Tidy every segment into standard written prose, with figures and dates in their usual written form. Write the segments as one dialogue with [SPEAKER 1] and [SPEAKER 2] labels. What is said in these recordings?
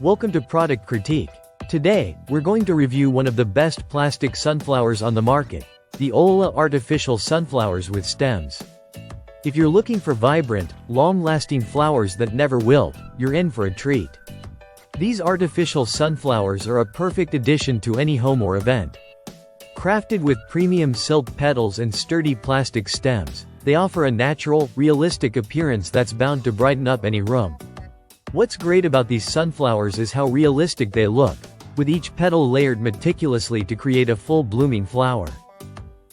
[SPEAKER 1] Welcome to Product Critique. Today, we're going to review one of the best plastic sunflowers on the market, the Olrla artificial sunflowers with stems. If you're looking for vibrant, long-lasting flowers that never wilt, you're in for a treat. These artificial sunflowers are a perfect addition to any home or event. Crafted with premium silk petals and sturdy plastic stems, they offer a natural, realistic appearance that's bound to brighten up any room. What's great about these sunflowers is how realistic they look, with each petal layered meticulously to create a full blooming flower.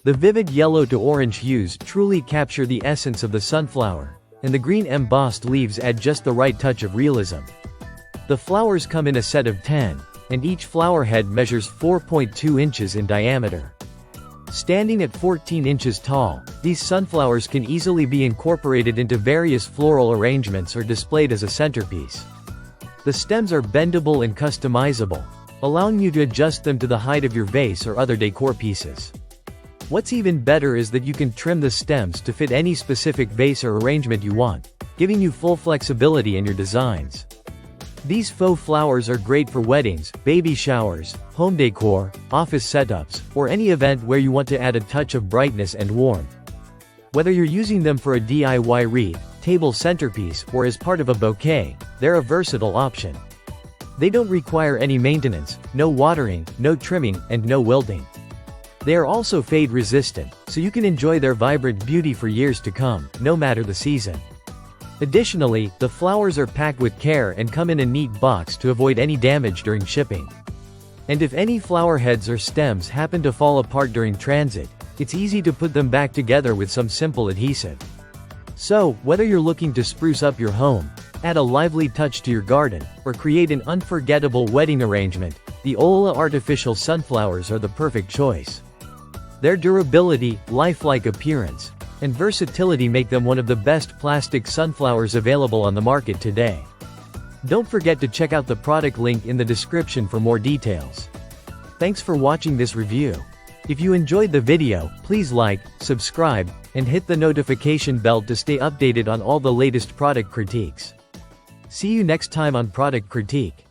[SPEAKER 1] The vivid yellow to orange hues truly capture the essence of the sunflower, and the green embossed leaves add just the right touch of realism. The flowers come in a set of 10, and each flower head measures 4.2 inches in diameter. Standing at 14 inches tall, these sunflowers can easily be incorporated into various floral arrangements or displayed as a centerpiece. The stems are bendable and customizable, allowing you to adjust them to the height of your vase or other decor pieces. What's even better is that you can trim the stems to fit any specific vase or arrangement you want, giving you full flexibility in your designs. These faux flowers are great for weddings, baby showers, home decor, office setups, or any event where you want to add a touch of brightness and warmth. Whether you're using them for a DIY wreath, table centerpiece, or as part of a bouquet, they're a versatile option. They don't require any maintenance, no watering, no trimming, and no wilting. They are also fade resistant, so you can enjoy their vibrant beauty for years to come, no matter the season. Additionally, the flowers are packed with care and come in a neat box to avoid any damage during shipping. And if any flower heads or stems happen to fall apart during transit, it's easy to put them back together with some simple adhesive. So, whether you're looking to spruce up your home, add a lively touch to your garden, or create an unforgettable wedding arrangement, the Olrla artificial sunflowers are the perfect choice. Their durability, lifelike appearance, and versatility make them one of the best plastic sunflowers available on the market today. Don't forget to check out the product link in the description for more details. Thanks for watching this review. If you enjoyed the video, please like, subscribe, and hit the notification bell to stay updated on all the latest product critiques. See you next time on Product Critique.